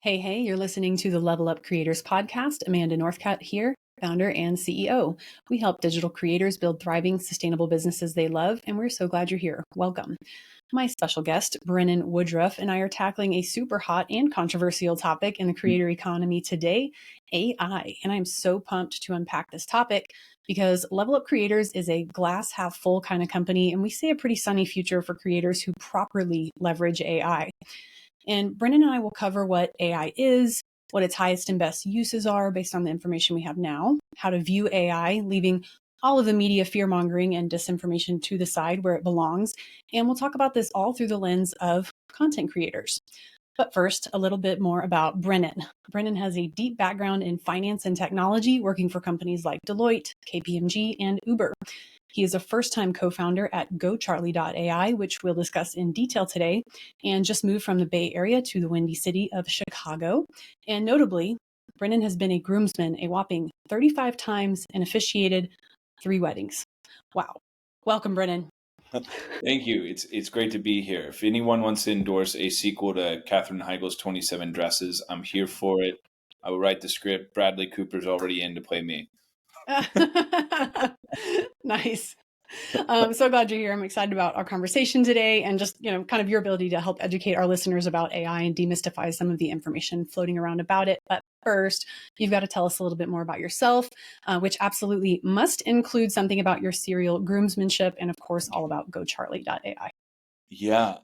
Hey, you're listening to the Level Up Creators podcast. Amanda Northcutt here, founder and CEO. We help digital creators build thriving, sustainable businesses they love, and we're so glad you're here. Welcome. My special guest, Brennan Woodruff, and I are tackling a super hot and controversial topic in the creator economy today, AI. And I'm so pumped to unpack this topic because Level Up Creators is a glass half full kind of company, and we see a pretty sunny future for creators who properly leverage AI. And Brennan and I will cover what AI is, what its highest and best uses are based on the information we have now, how to view AI, leaving all of the media fear-mongering and disinformation to the side where it belongs. And we'll talk about this all through the lens of content creators. But first, a little bit more about Brennan. Brennan has a deep background in finance and technology, working for companies like Deloitte, KPMG, and Uber. He is a first-time co-founder at GoCharlie.ai, which we'll discuss in detail today, and just moved from the Bay Area to the windy city of Chicago. And notably, Brennan has been a groomsman a whopping 35 times and officiated 3 weddings. Wow. Welcome, Brennan. Thank you. It's great to be here. If anyone wants to endorse a sequel to Katherine Heigl's 27 Dresses, I'm here for it. I will write the script. Bradley Cooper's already in to play me. Nice. So glad you're here. I'm excited about our conversation today and just, kind of your ability to help educate our listeners about AI and demystify some of the information floating around about it. But first, you've got to tell us a little bit more about yourself, which absolutely must include something about your serial groomsmanship and, of course, all about GoCharlie.ai. Yeah.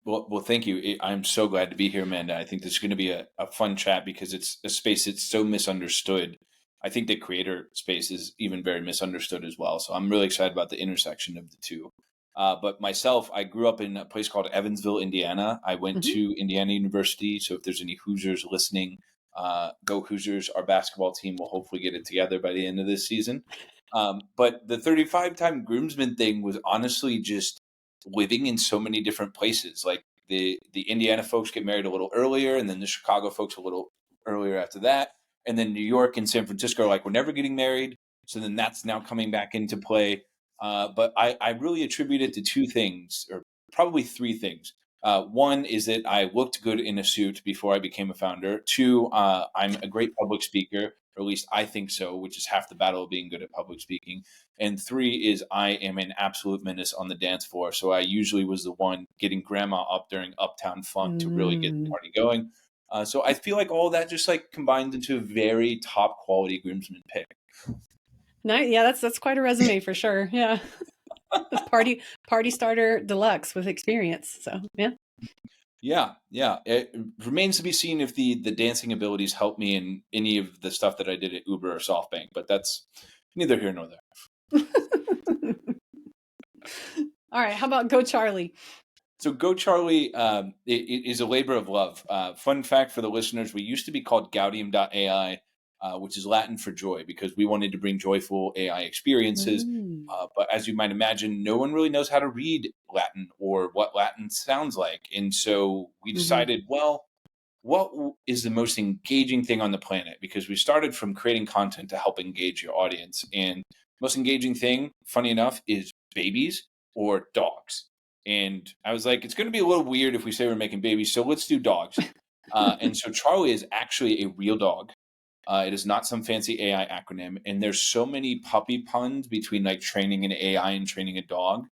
Well, thank you. I'm so glad to be here, Amanda. I think this is going to be a fun chat because it's a space that's so misunderstood. I think the creator space is even very misunderstood as well. So I'm really excited about the intersection of the two. But myself, I grew up in a place called Evansville, Indiana. I went to Indiana University. So if there's any Hoosiers listening, go Hoosiers. Our basketball team will hopefully get it together by the end of this season. But the 35-time groomsman thing was honestly just living in so many different places. Like the Indiana folks get married a little earlier, and then the Chicago folks a little earlier after that. And then New York and San Francisco are like, we're never getting married. So then that's now coming back into play. But I really attribute it to 2 things, or probably 3 things. One is that I looked good in a suit before I became a founder. 2, I'm a great public speaker, or at least I think so, which is half the battle of being good at public speaking. And 3 is I am an absolute menace on the dance floor. So I usually was the one getting grandma up during Uptown Funk to really get the party going. So I feel like all that just combined into a very top quality groomsman pick. Nice. Yeah, that's quite a resume for sure. Yeah. Party starter deluxe with experience. So yeah. Yeah. It remains to be seen if the dancing abilities help me in any of the stuff that I did at Uber or SoftBank, but that's neither here nor there. All right. How about GoCharlie? So GoCharlie is a labor of love. Fun fact for the listeners, we used to be called Gaudium.ai, which is Latin for joy, because we wanted to bring joyful AI experiences. But as you might imagine, no one really knows how to read Latin or what Latin sounds like. And so we decided, well, what is the most engaging thing on the planet? Because we started from creating content to help engage your audience. And most engaging thing, funny enough, is babies or dogs. And I was like, it's going to be a little weird if we say we're making babies, so let's do dogs. And so Charlie is actually a real dog. It is not some fancy AI acronym. And there's so many puppy puns between training an AI and training a dog.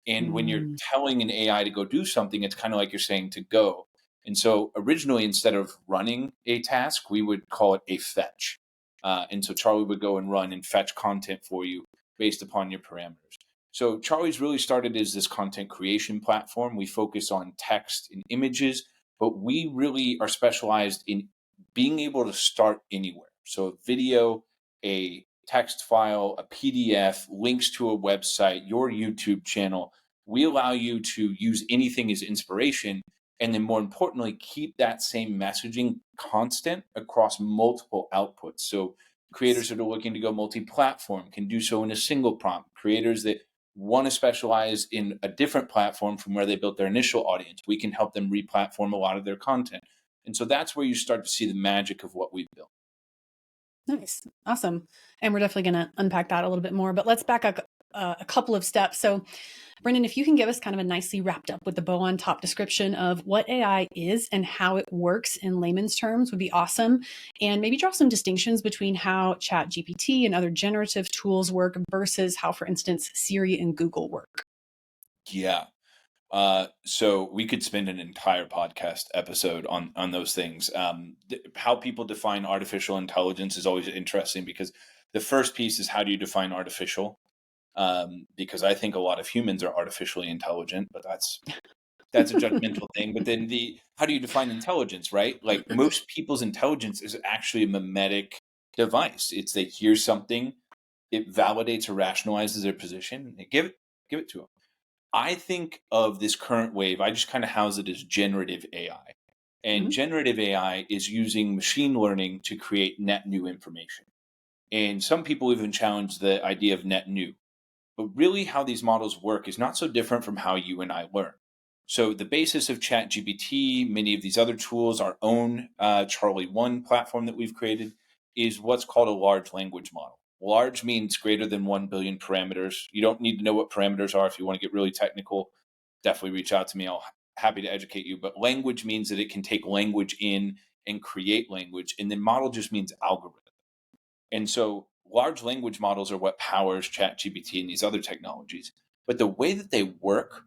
And when you're telling an AI to go do something, it's kind of like you're saying to go. And so originally, instead of running a task, we would call it a fetch. And so Charlie would go and run and fetch content for you based upon your parameters. So Charlie's really started as this content creation platform. We focus on text and images, but we really are specialized in being able to start anywhere. So a video, a text file, a PDF, links to a website, your YouTube channel. We allow you to use anything as inspiration. And then more importantly, keep that same messaging constant across multiple outputs. So creators that are looking to go multi-platform can do so in a single prompt. Creators that want to specialize in a different platform from where they built their initial audience, we can help them re-platform a lot of their content. And so that's where you start to see the magic of what we've built. Nice. Awesome. And we're definitely going to unpack that a little bit more, but let's back up a couple of steps. So, Brennan, if you can give us kind of a nicely wrapped up with the bow on top description of what AI is and how it works in layman's terms would be awesome. And maybe draw some distinctions between how ChatGPT and other generative tools work versus how, for instance, Siri and Google work. Yeah. So we could spend an entire podcast episode on those things. How people define artificial intelligence is always interesting because the first piece is how do you define artificial? Because I think a lot of humans are artificially intelligent, but that's a judgmental thing. But then how do you define intelligence, right? Like most people's intelligence is actually a mimetic device. It's they hear something, it validates or rationalizes their position, and give it to them. I think of this current wave, I just kind of house it as generative AI. And generative AI is using machine learning to create net new information. And some people even challenge the idea of net new. But really, how these models work is not so different from how you and I learn. So, the basis of ChatGPT, many of these other tools, our own Charlie 1 platform that we've created, is what's called a large language model. Large means greater than 1 billion parameters. You don't need to know what parameters are if you want to get really technical. Definitely reach out to me. I'll happy to educate you. But language means that it can take language in and create language. And then model just means algorithm. And so large language models are what powers ChatGPT and these other technologies. But the way that they work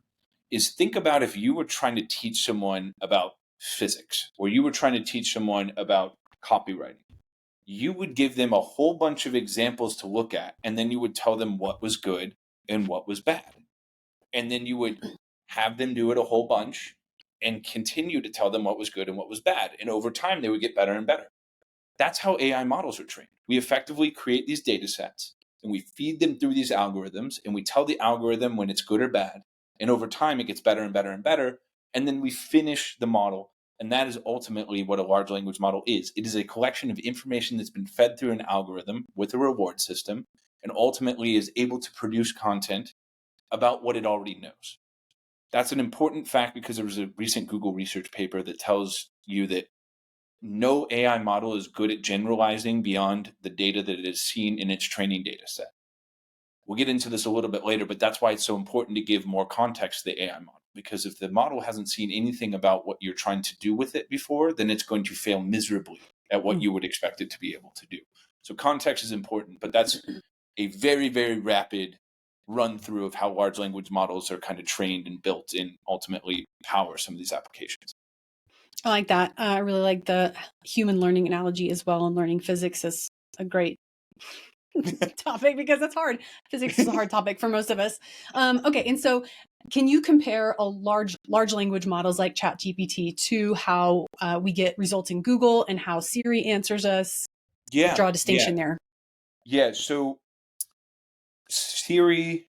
is think about if you were trying to teach someone about physics or you were trying to teach someone about copywriting. You would give them a whole bunch of examples to look at, and then you would tell them what was good and what was bad. And then you would have them do it a whole bunch and continue to tell them what was good and what was bad. And over time, they would get better and better. That's how AI models are trained. We effectively create these data sets and we feed them through these algorithms and we tell the algorithm when it's good or bad. And over time, it gets better and better and better. And then we finish the model. And that is ultimately what a large language model is. It is a collection of information that's been fed through an algorithm with a reward system and ultimately is able to produce content about what it already knows. That's an important fact because there was a recent Google research paper that tells you that no AI model is good at generalizing beyond the data that it has seen in its training data set. We'll get into this a little bit later, but that's why it's so important to give more context to the AI model. Because if the model hasn't seen anything about what you're trying to do with it before, then it's going to fail miserably at what you would expect it to be able to do. So context is important, but that's a very, very rapid run through of how large language models are kind of trained and built and ultimately power some of these applications. I like that. I really like the human learning analogy as well. And learning physics is a great topic because it's hard. Physics is a hard topic for most of us. Okay, and so can you compare a large language models like ChatGPT to how we get results in Google and how Siri answers us? Yeah, Draw a distinction there. Yeah. So Siri,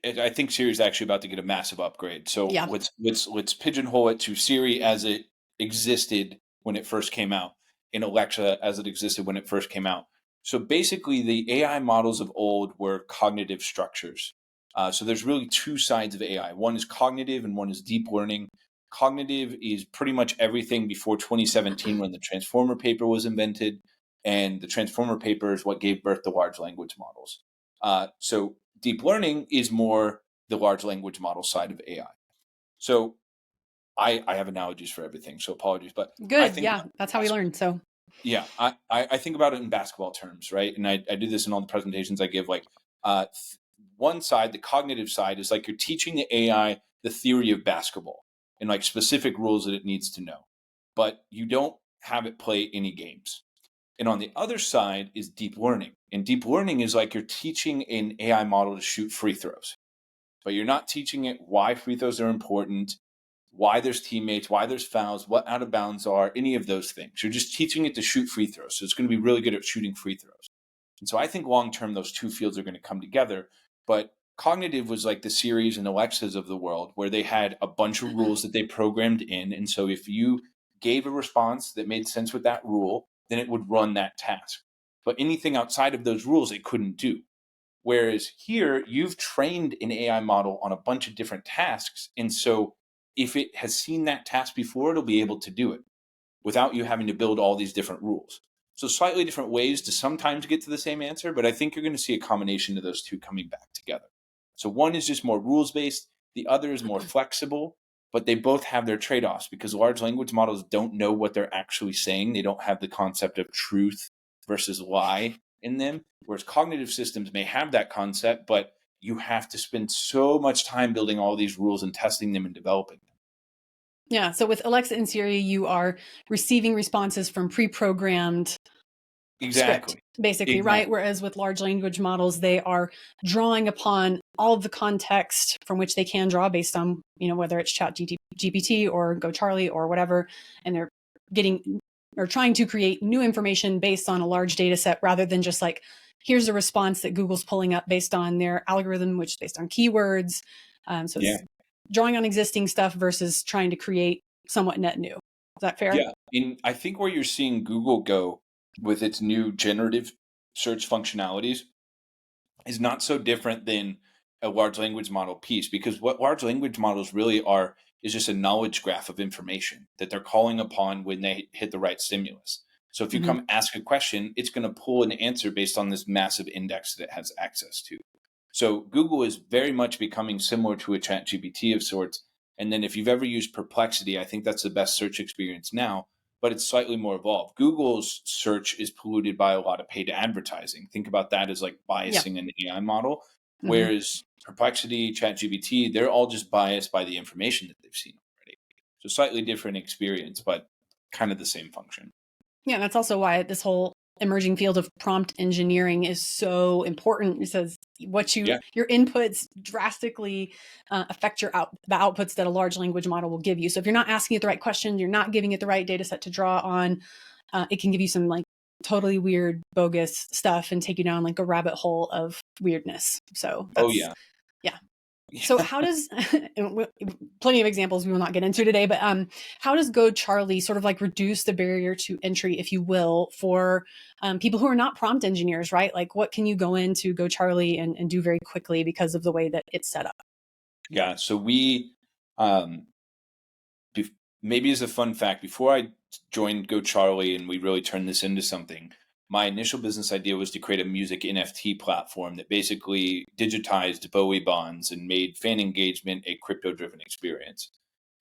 I think Siri is actually about to get a massive upgrade. So let's pigeonhole it to Siri as it existed when it first came out, and Alexa as it existed when it first came out. So basically, the AI models of old were cognitive structures. So there's really two sides of AI. One is cognitive and one is deep learning. Cognitive is pretty much everything before 2017 when the Transformer paper was invented. And the Transformer paper is what gave birth to large language models. So deep learning is more the large language model side of AI. So I have analogies for everything, so apologies. But good, yeah, that's how we learn. So yeah, I think about it in basketball terms, right? And I do this in all the presentations I give. Like one side, the cognitive side, is like you're teaching the AI the theory of basketball and like specific rules that it needs to know, but you don't have it play any games. And on the other side is deep learning. And deep learning is like you're teaching an AI model to shoot free throws, but you're not teaching it why free throws are important, why there's teammates, why there's fouls, what out of bounds are, any of those things. You're just teaching it to shoot free throws. So it's going to be really good at shooting free throws. And so I think long-term, those two fields are going to come together. But cognitive was like the Siris and Alexas of the world where they had a bunch of rules that they programmed in. And so if you gave a response that made sense with that rule, then it would run that task. But anything outside of those rules, it couldn't do. Whereas here, you've trained an AI model on a bunch of different tasks. And so if it has seen that task before, it'll be able to do it without you having to build all these different rules. So slightly different ways to sometimes get to the same answer, but I think you're going to see a combination of those two coming back together. So one is just more rules-based, the other is more flexible, but they both have their trade-offs because large language models don't know what they're actually saying. They don't have the concept of truth versus lie in them, whereas cognitive systems may have that concept, but you have to spend so much time building all these rules and testing them and developing them. Yeah. So with Alexa and Siri, you are receiving responses from pre-programmed script, Exactly. basically, right? Whereas with large language models, they are drawing upon all of the context from which they can draw based on, whether it's Chat GPT or GoCharlie or whatever, and they're getting or trying to create new information based on a large data set rather than just like, here's a response that Google's pulling up based on their algorithm, which is based on keywords. So it's drawing on existing stuff versus trying to create somewhat net new. Is that fair? Yeah. And I think where you're seeing Google go with its new generative search functionalities is not so different than a large language model piece, because what large language models really are is just a knowledge graph of information that they're calling upon when they hit the right stimulus. So if you come ask a question, it's going to pull an answer based on this massive index that it has access to. So Google is very much becoming similar to a chat GPT of sorts. And then if you've ever used Perplexity, I think that's the best search experience now, but it's slightly more evolved. Google's search is polluted by a lot of paid advertising. Think about that as like biasing an AI model, whereas Perplexity, ChatGPT, they're all just biased by the information that they've seen already. So slightly different experience, but kind of the same function. Yeah, that's also why this whole emerging field of prompt engineering is so important, because your inputs drastically affect the outputs that a large language model will give you. So if you're not asking it the right question, you're not giving it the right data set to draw on, it can give you some like totally weird, bogus stuff and take you down like a rabbit hole of weirdness. So that's, yeah. So how does, plenty of examples we will not get into today, but how does GoCharlie sort of like reduce the barrier to entry, if you will, for people who are not prompt engineers, right? Like what can you go into GoCharlie and do very quickly because of the way that it's set up? Yeah, so we, maybe as a fun fact, before I joined GoCharlie and we really turned this into something, my initial business idea was to create a music NFT platform that basically digitized Bowie bonds and made fan engagement a crypto-driven experience.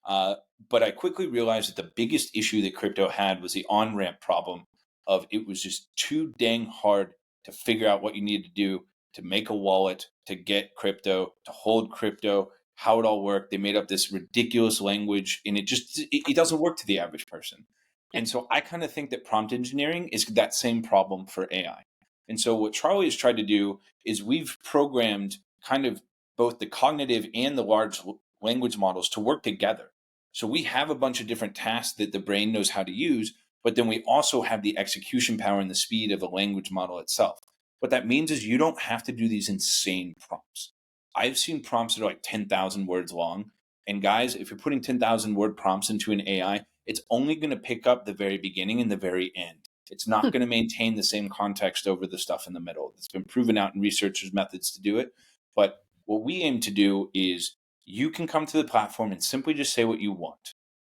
But I quickly realized that the biggest issue that crypto had was the on-ramp problem of it was just too dang hard to figure out what you needed to do to make a wallet, to get crypto, to hold crypto, how it all worked. They made up this ridiculous language and it doesn't work to the average person. And so I kind of think that prompt engineering is that same problem for AI. And so what Charlie has tried to do is we've programmed kind of both the cognitive and the large language models to work together. So we have a bunch of different tasks that the brain knows how to use, but then we also have the execution power and the speed of a language model itself. What that means is you don't have to do these insane prompts. I've seen prompts that are like 10,000 words long. And guys, if you're putting 10,000 word prompts into an AI, it's only going to pick up the very beginning and the very end. It's not going to maintain the same context over the stuff in the middle. It's been proven out in researchers' methods to do it. But what we aim to do is you can come to the platform and simply just say what you want.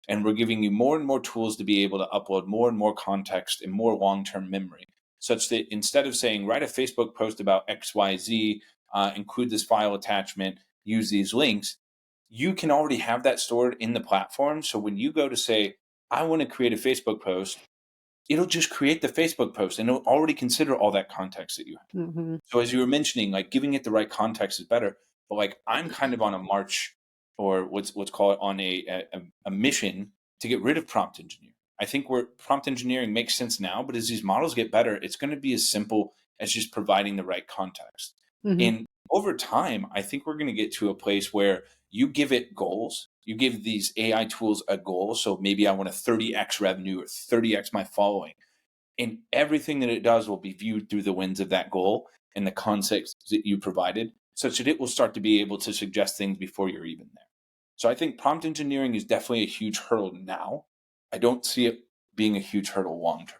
And we're giving you more and more tools to be able to upload more and more context and more long-term memory, such that instead of saying, write a Facebook post about XYZ, include this file attachment, use these links, you can already have that stored in the platform. So when you go to say, I want to create a Facebook post, it'll just create the Facebook post and it'll already consider all that context that you have. So as you were mentioning, like giving it the right context is better. But like I'm kind of on a march, or let's call it on a mission to get rid of prompt engineering. I think where prompt engineering makes sense now, but as these models get better, it's going to be as simple as just providing the right context. And over time, I think we're going to get to a place where you give it goals. You give these AI tools a goal. So maybe I want a 30x revenue or 30x my following. And everything that it does will be viewed through the lens of that goal and the context that you provided, such that it will start to be able to suggest things before you're even there. So I think prompt engineering is definitely a huge hurdle now. I don't see it being a huge hurdle long term.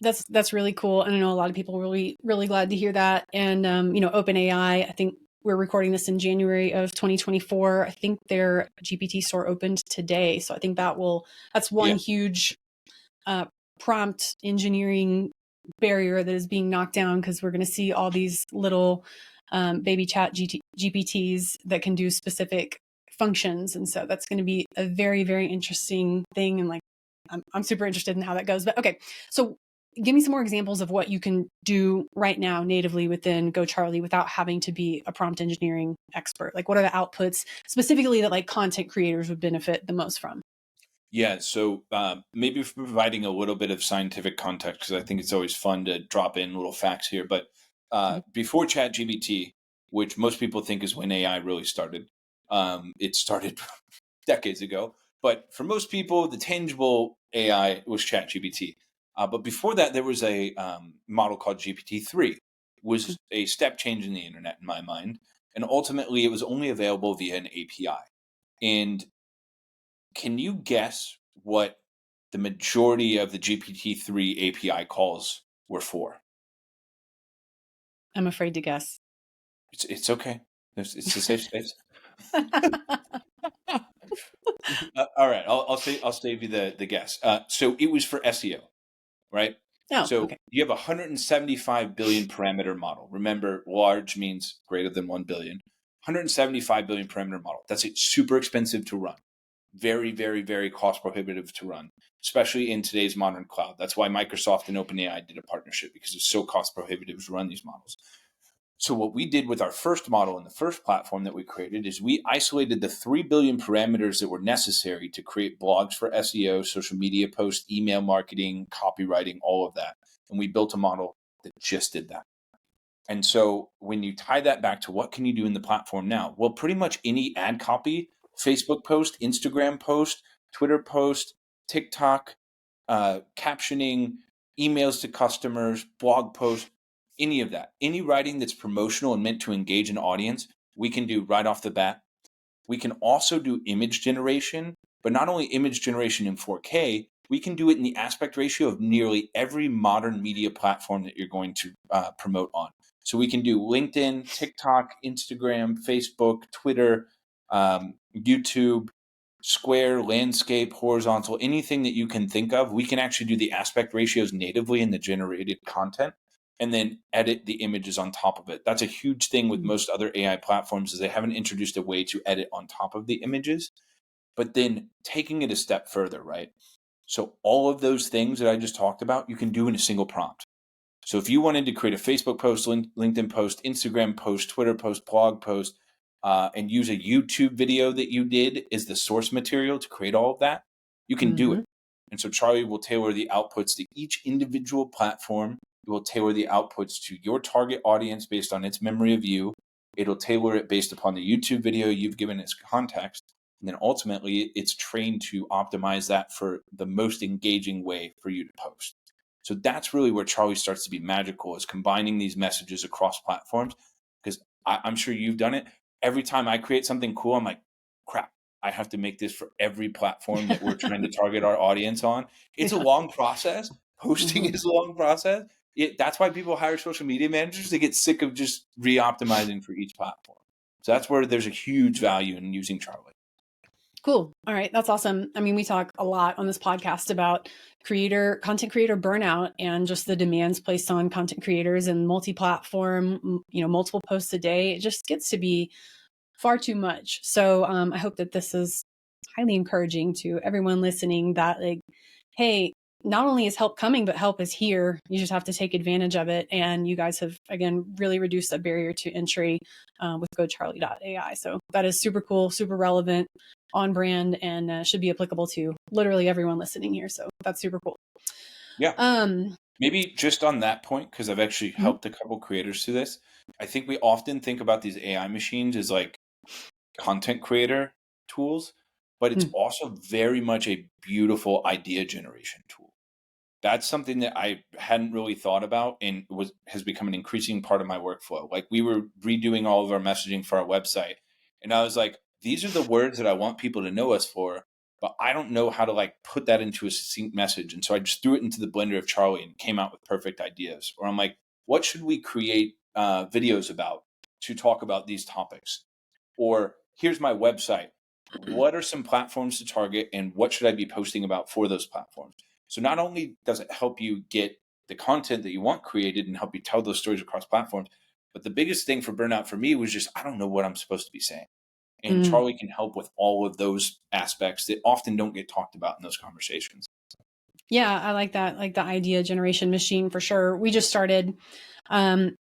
That's really cool. And I know a lot of people are really, really glad to hear that. And, OpenAI, I think we're recording this in January of 2024. I think their GPT store opened today. So I think that's one huge prompt engineering barrier that is being knocked down, because we're going to see all these little baby chat GPTs that can do specific functions. And so that's going to be a very, very interesting thing. And like, I'm super interested in how that goes. But okay, so give me some more examples of what you can do right now natively within GoCharlie without having to be a prompt engineering expert. Like, what are the outputs specifically that like content creators would benefit the most from? Yeah, so maybe providing a little bit of scientific context, because I think it's always fun to drop in little facts here. But before ChatGPT, which most people think is when AI really started, it started decades ago. But for most people, the tangible AI was ChatGPT. But before that, there was a model called GPT-3, was a step change in the internet in my mind. And ultimately, it was only available via an API. And can you guess what the majority of the GPT-3 API calls were for? I'm afraid to guess. It's okay. It's a safe space. All right, I'll save you the guess. So it was for SEO, right? Oh, So okay. you have a 175 billion parameter model. Remember, large means greater than 1 billion. 175 billion parameter model. That's super expensive to run. Very, very, very cost prohibitive to run, especially in today's modern cloud. That's why Microsoft and OpenAI did a partnership, because it's so cost prohibitive to run these models. So what we did with our first model in the first platform that we created is we isolated the 3 billion parameters that were necessary to create blogs for SEO, social media posts, email marketing, copywriting, all of that. And we built a model that just did that. And so when you tie that back to what can you do in the platform now? Well, pretty much any ad copy, Facebook post, Instagram post, Twitter post, TikTok, captioning, emails to customers, blog posts, any of that. Any writing that's promotional and meant to engage an audience, we can do right off the bat. We can also do image generation, but not only image generation in 4K, we can do it in the aspect ratio of nearly every modern media platform that you're going to promote on. So we can do LinkedIn, TikTok, Instagram, Facebook, Twitter, YouTube, Square, landscape, horizontal, anything that you can think of. We can actually do the aspect ratios natively in the generated content and then edit the images on top of it. That's a huge thing with most other AI platforms, is they haven't introduced a way to edit on top of the images. But then taking it a step further, right? So all of those things that I just talked about, you can do in a single prompt. So if you wanted to create a Facebook post, LinkedIn post, Instagram post, Twitter post, blog post, and use a YouTube video that you did as the source material to create all of that, you can do it. And so Charlie will tailor the outputs to each individual platform. It will tailor the outputs to your target audience based on its memory of you. It'll tailor it based upon the YouTube video you've given its context. And then ultimately, it's trained to optimize that for the most engaging way for you to post. So that's really where Charlie starts to be magical, is combining these messages across platforms. Because I'm sure you've done it. Every time I create something cool, I'm like, crap, I have to make this for every platform that we're trying to target our audience on. It's a long process. Posting is a long process. That's why people hire social media managers. They get sick of just re-optimizing for each platform. So that's where there's a huge value in using Charlie. Cool. All right. That's awesome. I mean, we talk a lot on this podcast about content creator burnout and just the demands placed on content creators and multi-platform, multiple posts a day. It just gets to be far too much. So I hope that this is highly encouraging to everyone listening, that like, hey, not only is help coming, but help is here. You just have to take advantage of it. And you guys have, again, really reduced that barrier to entry with GoCharlie.ai. So that is super cool, super relevant, on brand, and should be applicable to literally everyone listening here. So that's super cool. Yeah. Maybe just on that point, because I've actually helped a couple creators through this. I think we often think about these AI machines as like content creator tools, but it's also very much a beautiful idea generation tool. That's something that I hadn't really thought about and has become an increasing part of my workflow. Like, we were redoing all of our messaging for our website, and I was like, these are the words that I want people to know us for, but I don't know how to like put that into a succinct message. And so I just threw it into the blender of Charlie and came out with perfect ideas. Or I'm like, what should we create videos about to talk about these topics? Or here's my website. What are some platforms to target, and what should I be posting about for those platforms? So not only does it help you get the content that you want created and help you tell those stories across platforms, But the biggest thing for burnout for me was just, I don't know what I'm supposed to be saying. And Mm. Charlie can help with all of those aspects that often don't get talked about in those conversations. Yeah, I like that, like the idea generation machine for sure. We just started an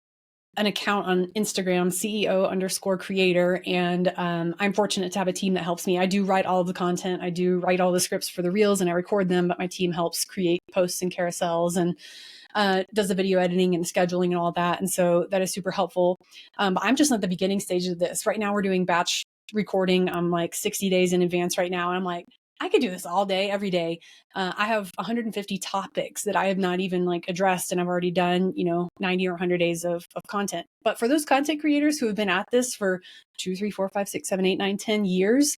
account on Instagram, CEO_creator. And I'm fortunate to have a team that helps me. I do write all of the content. I do write all the scripts for the reels and I record them, but my team helps create posts and carousels and does the video editing and scheduling and all that. And so that is super helpful. But I'm just at the beginning stage of this. Right now we're doing batch recording. I'm like 60 days in advance right now. And I'm like, I could do this all day, every day. I have 150 topics that I have not even like addressed, and I've already done, 90 or 100 days of content. But for those content creators who have been at this for 2, 3, 4, 5, 6, 7, 8, 9, 10 years,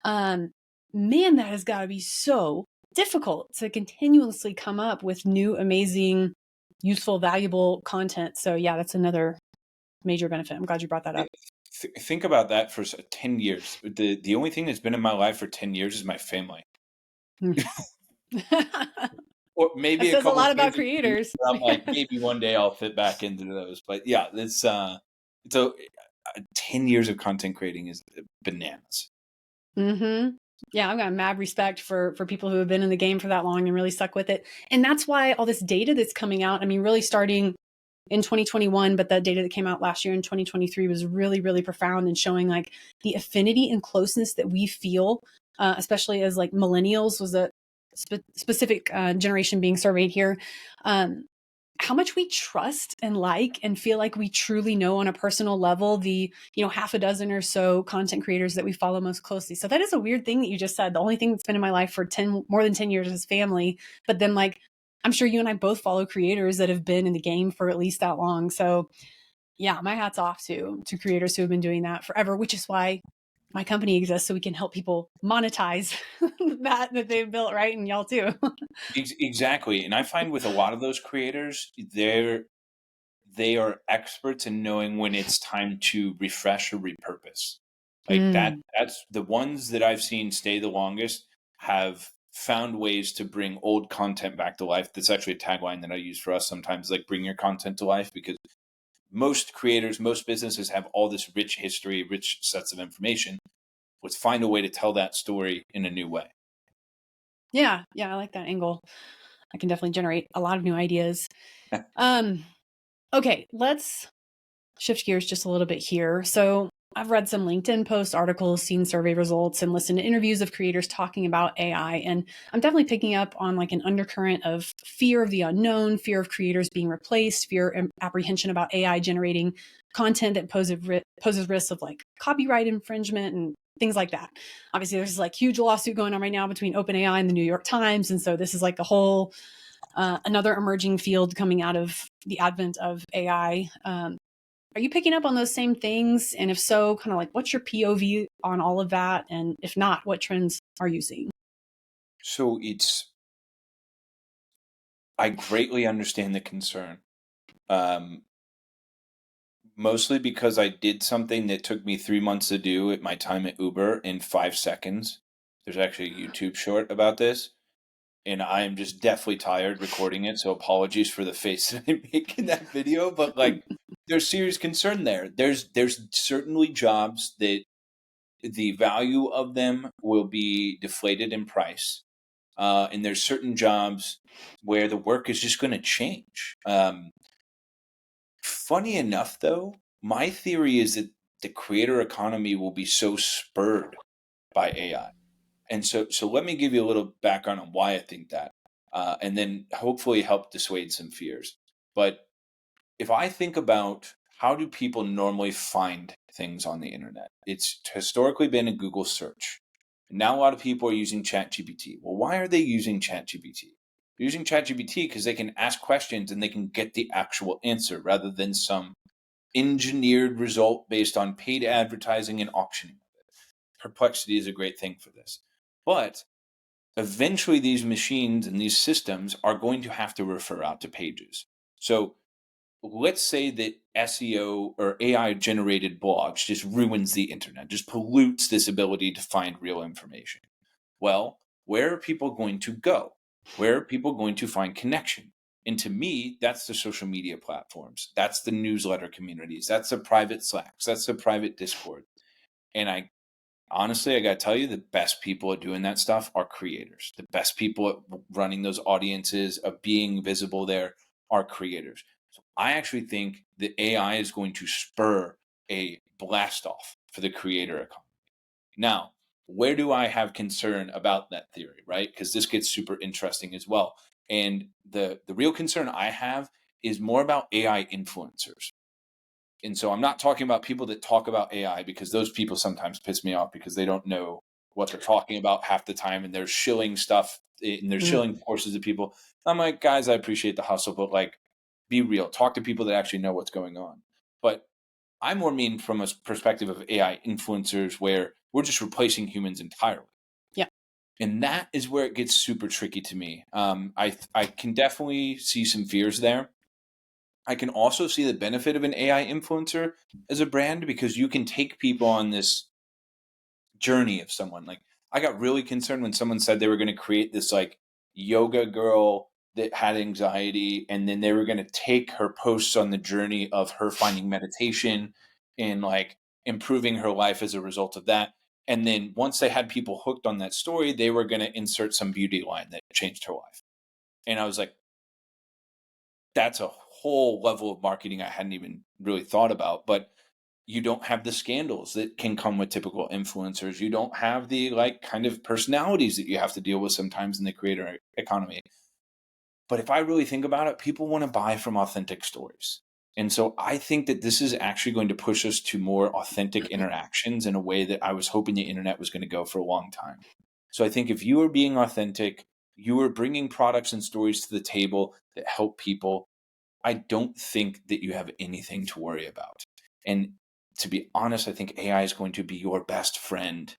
man, that has got to be so difficult to continuously come up with new, amazing, useful, valuable content. So yeah, that's another major benefit. I'm glad you brought that up. Think about that for 10 years. The only thing that's been in my life for 10 years is my family. Or maybe that a says a couple lot of about kids creators. I'm like, maybe one day I'll fit back into those. But yeah, so 10 years of content creating is bananas. Mm-hmm. Yeah, I've got mad respect for people who have been in the game for that long and really stuck with it. And that's why all this data that's coming out, I mean, really starting in 2021, but the data that came out last year in 2023 was really, really profound and showing like the affinity and closeness that we feel, especially as like millennials was a specific generation being surveyed here. How much we trust and like and feel like we truly know on a personal level the half a dozen or so content creators that we follow most closely. So that is a weird thing that you just said. The only thing that's been in my life for more than 10 years is family, but then like I'm sure you and I both follow creators that have been in the game for at least that long. So yeah, my hat's off to creators who have been doing that forever, which is why my company exists, so we can help people monetize that they've built, right? And y'all too. Exactly. And I find with a lot of those creators, they are experts in knowing when it's time to refresh or repurpose. Like that's the ones that I've seen stay the longest have found ways to bring old content back to life. That's actually a tagline that I use for us sometimes, like bring your content to life, because most creators, most businesses have all this rich history, rich sets of information. Let's find a way to tell that story in a new way. Yeah, I like that angle. I can definitely generate a lot of new ideas. Okay, let's shift gears just a little bit here. So I've read some LinkedIn posts, articles, seen survey results, and listened to interviews of creators talking about AI. And I'm definitely picking up on like an undercurrent of fear of the unknown, fear of creators being replaced, fear and apprehension about AI generating content that poses risks of like copyright infringement and things like that. Obviously, there's like huge lawsuit going on right now between OpenAI and the New York Times. And so this is like a whole another emerging field coming out of the advent of AI. Are you picking up on those same things? And if so, kind of like what's your POV on all of that? And if not, what trends are you seeing? So I greatly understand the concern. Mostly because I did something that took me 3 months to do at my time at Uber in 5 seconds. There's actually a YouTube short about this. And I am just deathly tired recording it. So apologies for the face that I make in that video. But like there's serious concern there. There's certainly jobs that the value of them will be deflated in price. And there's certain jobs where the work is just going to change. Funny enough, though, my theory is that the creator economy will be so spurred by AI. And so let me give you a little background on why I think that, and then hopefully help dissuade some fears. But if I think about how do people normally find things on the internet, it's historically been a Google search. Now a lot of people are using ChatGPT. Well, why are they using ChatGPT? They're using ChatGPT because they can ask questions and they can get the actual answer rather than some engineered result based on paid advertising and auctioning. Perplexity is a great thing for this. But eventually these machines and these systems are going to have to refer out to pages. So let's say that SEO or AI generated blogs just ruins the internet, just pollutes this ability to find real information. Well, where are people going to go? Where are people going to find connection? And to me, that's the social media platforms. That's the newsletter communities. That's the private Slacks. That's the private Discord. And I honestly, I got to tell you, the best people at doing that stuff are creators. The best people at running those audiences, of being visible there, are creators. So I actually think that AI is going to spur a blast off for the creator economy. Now, where do I have concern about that theory, right? Because this gets super interesting as well. And the real concern I have is more about AI influencers. And so I'm not talking about people that talk about AI, because those people sometimes piss me off because they don't know what they're talking about half the time, and they're shilling stuff and they're Mm. shilling courses of people. I'm like, guys, I appreciate the hustle, but like, be real. Talk to people that actually know what's going on. But I more mean from a perspective of AI influencers, where we're just replacing humans entirely. Yeah. And that is where it gets super tricky to me. I can definitely see some fears there. I can also see the benefit of an AI influencer as a brand, because you can take people on this journey of someone. Like, I got really concerned when someone said they were going to create this like yoga girl that had anxiety, and then they were going to take her posts on the journey of her finding meditation and like improving her life as a result of that. And then once they had people hooked on that story, they were going to insert some beauty line that changed her life. And I was like, that's a whole level of marketing I hadn't even really thought about. But you don't have the scandals that can come with typical influencers. You don't have the like kind of personalities that you have to deal with sometimes in the creator economy. But if I really think about it, people want to buy from authentic stories. And so I think that this is actually going to push us to more authentic interactions in a way that I was hoping the internet was going to go for a long time. So I think if you are being authentic, you are bringing products and stories to the table that help people, I don't think that you have anything to worry about. And to be honest, I think AI is going to be your best friend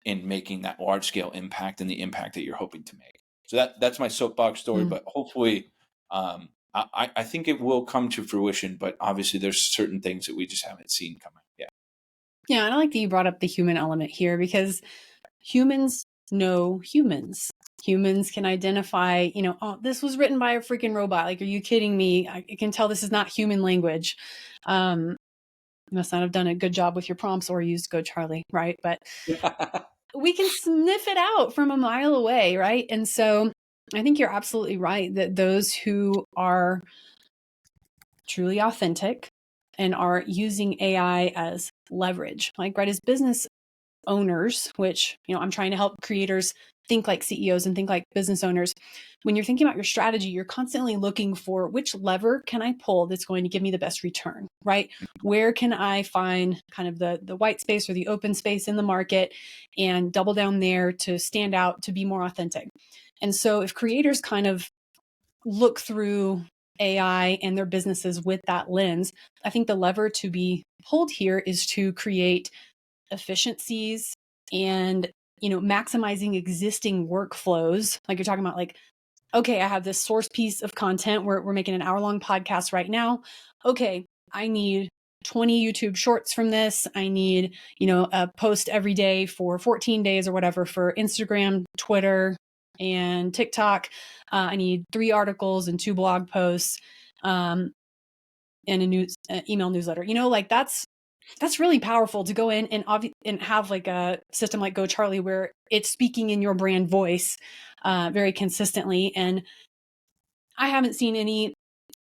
in making that large scale impact and the impact that you're hoping to make. So that's my soapbox story, Mm. but hopefully, I think it will come to fruition. But obviously, there's certain things that we just haven't seen coming. Yeah. Yeah. And I like that you brought up the human element here, because humans know humans. Humans can identify, oh, this was written by a freaking robot. Like, are you kidding me? I can tell this is not human language. You must not have done a good job with your prompts or used GoCharlie, right? But we can sniff it out from a mile away, right? And so I think you're absolutely right that those who are truly authentic and are using AI as leverage, like, right, as business owners, which, I'm trying to help creators think like CEOs and think like business owners. When you're thinking about your strategy, you're constantly looking for, which lever can I pull that's going to give me the best return, right? Where can I find kind of the white space or the open space in the market and double down there to stand out, to be more authentic? And so if creators kind of look through AI and their businesses with that lens, I think the lever to be pulled here is to create efficiencies and, maximizing existing workflows. Like, you're talking about, like, okay, I have this source piece of content. We're making an hour-long podcast right now. Okay, I need 20 YouTube shorts from this. I need, a post every day for 14 days or whatever for Instagram, Twitter, and TikTok. I need 3 articles and 2 blog posts, and a email newsletter. Like, that's really powerful to go in and have like a system like GoCharlie, where it's speaking in your brand voice very consistently. And I haven't seen any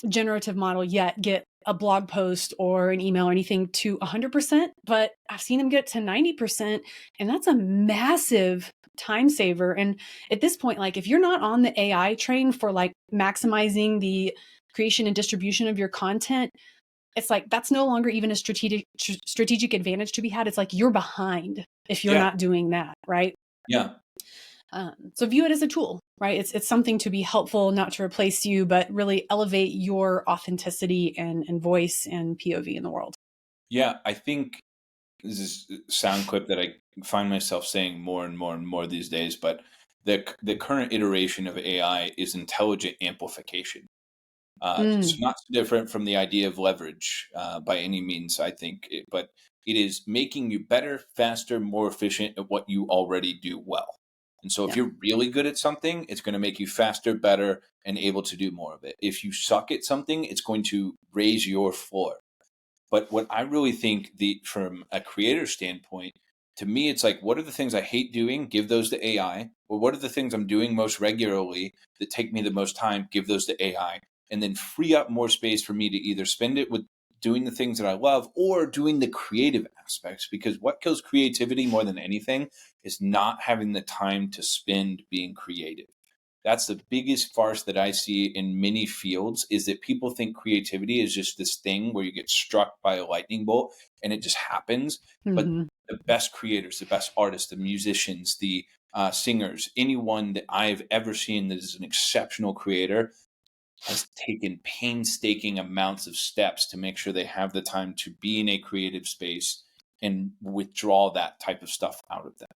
generative model yet get a blog post or an email or anything to 100%, but I've seen them get to 90%. And that's a massive time saver. And at this point, like, if you're not on the AI train for like maximizing the creation and distribution of your content, it's like, that's no longer even a strategic advantage to be had. It's like you're behind if you're Yeah. not doing that, right? Yeah. So view it as a tool, right? It's something to be helpful, not to replace you, but really elevate your authenticity and voice and POV in the world. Yeah. I think this is a sound clip that I find myself saying more and more and more these days, but the current iteration of AI is intelligent amplification. So not so different from the idea of leverage by any means, I think, but it is making you better, faster, more efficient at what you already do well. And so if Yeah. you're really good at something, it's going to make you faster, better, and able to do more of it. If you suck at something, it's going to raise your floor. But what I really think from a creator standpoint, to me, it's like, what are the things I hate doing? Give those to AI. Or what are the things I'm doing most regularly that take me the most time? Give those to AI. And then free up more space for me to either spend it with doing the things that I love or doing the creative aspects. Because what kills creativity more than anything is not having the time to spend being creative. That's the biggest farce that I see in many fields, is that people think creativity is just this thing where you get struck by a lightning bolt and it just happens. But Mm-hmm. the best creators, the best artists, the musicians, the singers, anyone that I've ever seen that is an exceptional creator has taken painstaking amounts of steps to make sure they have the time to be in a creative space and withdraw that type of stuff out of them.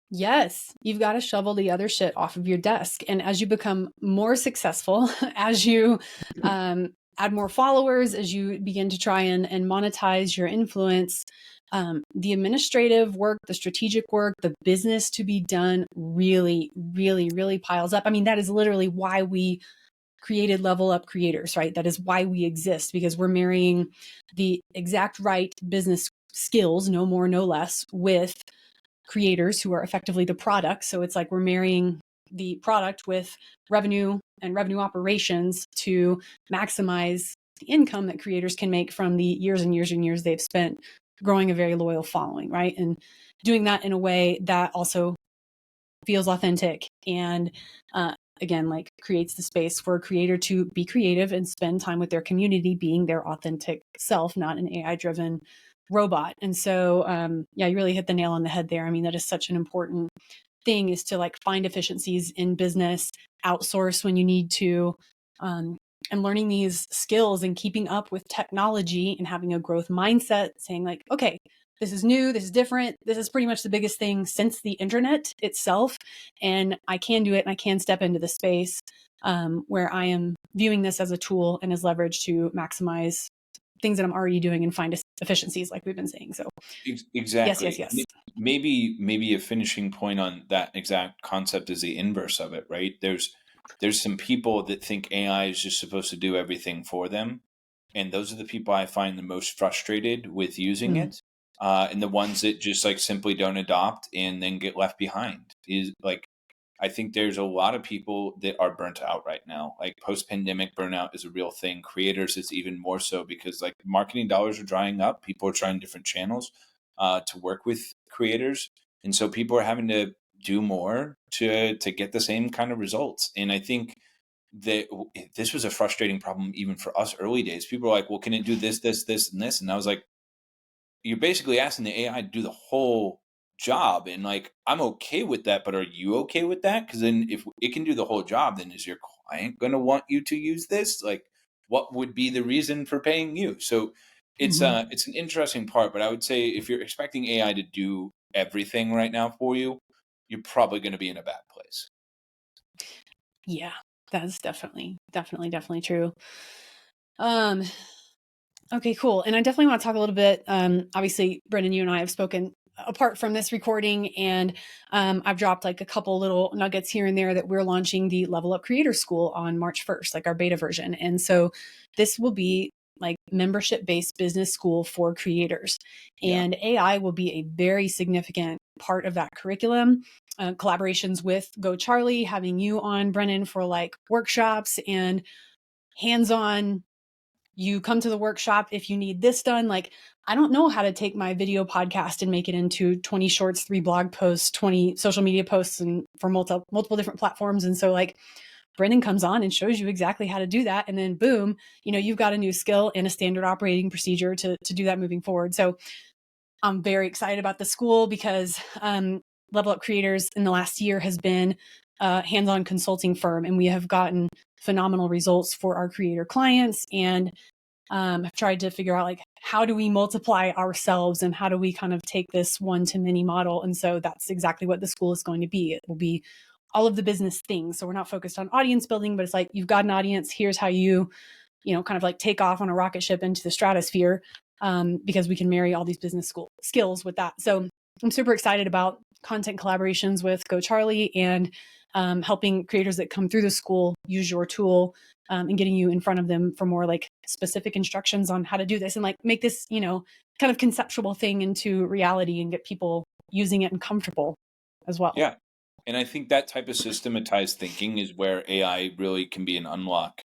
Yes, you've got to shovel the other shit off of your desk. And as you become more successful, as you add more followers, as you begin to try and monetize your influence, the administrative work, the strategic work, the business to be done really, really, really piles up. I mean, that is literally why we created Level Up Creators, right? That is why we exist, because we're marrying the exact right business skills, no more, no less, with creators who are effectively the product. So it's like we're marrying the product with revenue and revenue operations to maximize the income that creators can make from the years and years and years they've spent growing a very loyal following, right? And doing that in a way that also feels authentic and again, like creates the space for a creator to be creative and spend time with their community being their authentic self, not an AI driven robot. And so yeah, you really hit the nail on the head there. I mean, that is such an important thing, is to like find efficiencies in business, outsource when you need to, and learning these skills and keeping up with technology and having a growth mindset, saying like, okay, this is new, this is different, this is pretty much the biggest thing since the internet itself, and I can do it, and I can step into the space where I am viewing this as a tool and as leverage to maximize things that I'm already doing and find efficiencies, like we've been saying. So yes, yes, Exactly. yes. Maybe a finishing point on that exact concept is the inverse of it, right? There's some people that think AI is just supposed to do everything for them, and those are the people I find the most frustrated with using Mm. it, and the ones that just like simply don't adopt and then get left behind. Is like, I think there's a lot of people that are burnt out right now. Like post-pandemic burnout is a real thing. Creators is even more so, because like marketing dollars are drying up. People are trying different channels to work with creators, and so people are having to do more to get the same kind of results. And I think that this was a frustrating problem even for us early days. People are like, "Well, can it do this, this, this, and this?" And I was like, you're basically asking the AI to do the whole job. And like, I'm okay with that, but are you okay with that? Because then if it can do the whole job, then is your client going to want you to use this? Like, what would be the reason for paying you? So Mm-hmm. it's an interesting part, but I would say if you're expecting AI to do everything right now for you, you're probably going to be in a bad place. Yeah, that's definitely true. Um, okay, cool. And I definitely want to talk a little bit. Obviously, Brendan, you and I have spoken apart from this recording, and I've dropped like a couple little nuggets here and there that we're launching the Level Up Creator School on March 1st, like our beta version. And so this will be like membership-based business school for creators. Yeah. And AI will be a very significant part of that curriculum. Collaborations with GoCharlie, having you on, Brennan, for like workshops and hands-on. You come to the workshop if you need this done. Like, I don't know how to take my video podcast and make it into 20 shorts, 3 blog posts, 20 social media posts, and for multiple different platforms. And so like Brendan comes on and shows you exactly how to do that. And then boom, you've got a new skill and a standard operating procedure to do that moving forward. So I'm very excited about the school because Level Up Creators in the last year has been a hands-on consulting firm, and we have gotten phenomenal results for our creator clients, and I've tried to figure out like, how do we multiply ourselves and how do we kind of take this one-to-many model? And so that's exactly what the school is going to be. It will be all of the business things. So we're not focused on audience building, but it's like, you've got an audience, here's how you kind of like take off on a rocket ship into the stratosphere, because we can marry all these business school skills with that. So I'm super excited about content collaborations with GoCharlie and helping creators that come through the school use your tool and getting you in front of them for more like specific instructions on how to do this and like make this, kind of conceptual thing into reality and get people using it and comfortable as well. Yeah. And I think that type of systematized thinking is where AI really can be an unlock.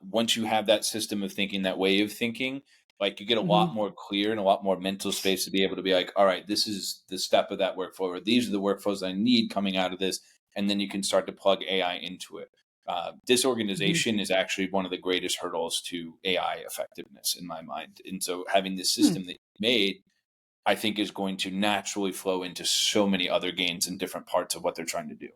Once you have that system of thinking, that way of thinking, like you get a lot more clear and a lot more mental space to be able to be like, all right, this is the step of that workflow, or these are the workflows I need coming out of this. And then you can start to plug AI into it. Disorganization is actually one of the greatest hurdles to AI effectiveness in my mind. And so having this system that you made, I think is going to naturally flow into so many other gains in different parts of what they're trying to do.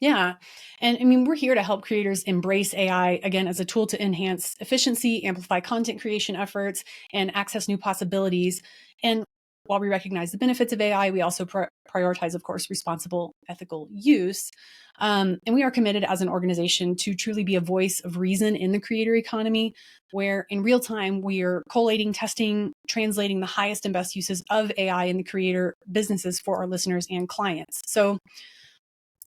Yeah. And I mean, we're here to help creators embrace AI again as a tool to enhance efficiency, amplify content creation efforts, and access new possibilities. And while we recognize the benefits of AI, we also prioritize, of course, responsible ethical use. And we are committed as an organization to truly be a voice of reason in the creator economy, where in real time we are collating, testing, translating the highest and best uses of AI in the creator businesses for our listeners and clients. So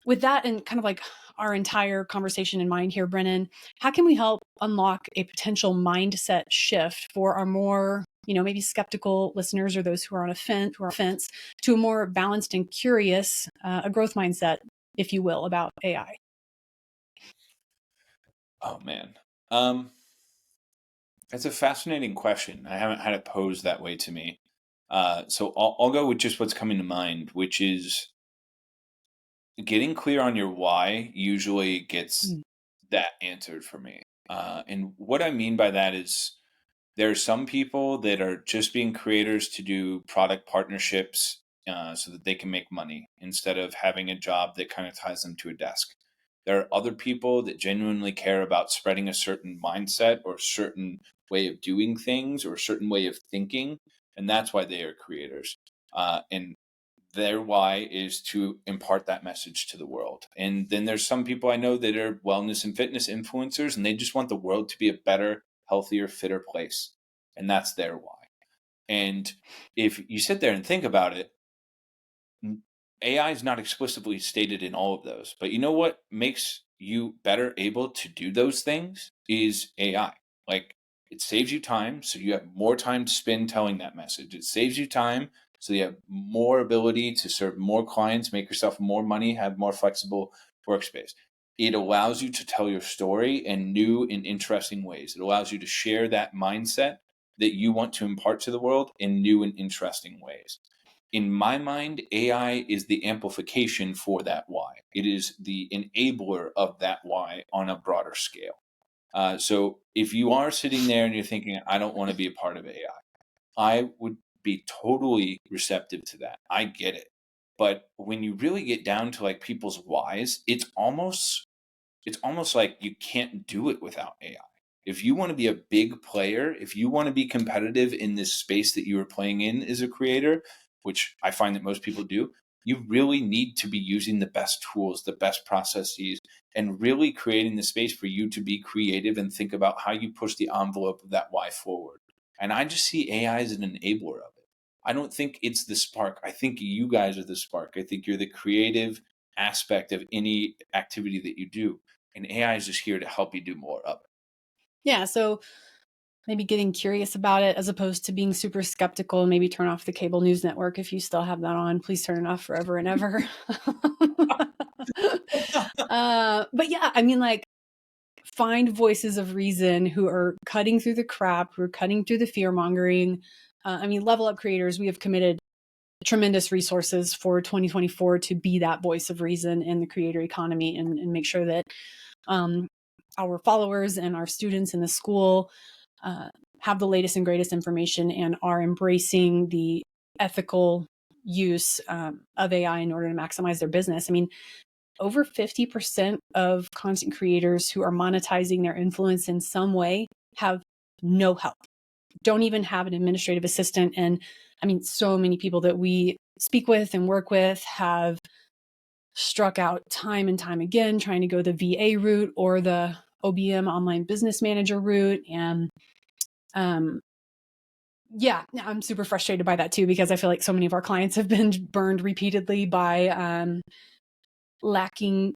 with that and kind of like our entire conversation in mind here, Brennan, how can we help unlock a potential mindset shift for our more, maybe skeptical listeners or those who are on a fence to a more balanced and curious, a growth mindset, if you will, about AI? Oh man. That's a fascinating question. I haven't had it posed that way to me. So I'll go with just what's coming to mind, which is getting clear on your why usually gets that answered for me. And what I mean by that is there are some people that are just being creators to do product partnerships so that they can make money instead of having a job that kind of ties them to a desk. There are other people that genuinely care about spreading a certain mindset or certain way of doing things or a certain way of thinking, and that's why they are creators. And their why is to impart that message to the world. And then there's some people I know that are wellness and fitness influencers, and they just want the world to be a better, healthier, fitter place. And that's their why. And if you sit there and think about it, AI is not explicitly stated in all of those. But you know what makes you better able to do those things is AI. Like it saves you time, so you have more time to spend telling that message. It saves you time, so you have more ability to serve more clients, make yourself more money, have more flexible workspace. It allows you to tell your story in new and interesting ways. It allows you to share that mindset that you want to impart to the world in new and interesting ways. In my mind, AI is the amplification for that why. It is the enabler of that why on a broader scale. So if you are sitting there and you're thinking, I don't want to be a part of AI, I would be totally receptive to that. I get it. But when you really get down to like people's whys, it's almost like you can't do it without AI. If you want to be a big player, if you want to be competitive in this space that you are playing in as a creator, which I find that most people do, you really need to be using the best tools, the best processes, and really creating the space for you to be creative and think about how you push the envelope of that why forward. And I just see AI as an enabler of it. I don't think it's the spark. I think you guys are the spark. I think you're the creative aspect of any activity that you do. And AI is just here to help you do more of it. Yeah. So maybe getting curious about it as opposed to being super skeptical. Maybe turn off the cable news network if you still have that on. Please turn it off forever and ever. But yeah, I mean, like, find voices of reason who are cutting through the crap, who are cutting through the fear mongering. I mean, Level Up Creators, we have committed tremendous resources for 2024 to be that voice of reason in the creator economy and make sure that our followers and our students in the school have the latest and greatest information and are embracing the ethical use of AI in order to maximize their business. I mean, over 50% of content creators who are monetizing their influence in some way have no help, don't even have an administrative assistant. And I mean, so many people that we speak with and work with have struck out time and time again, trying to go the VA route or the OBM online business manager route. And Yeah, I'm super frustrated by that too, because I feel like so many of our clients have been burned repeatedly by lacking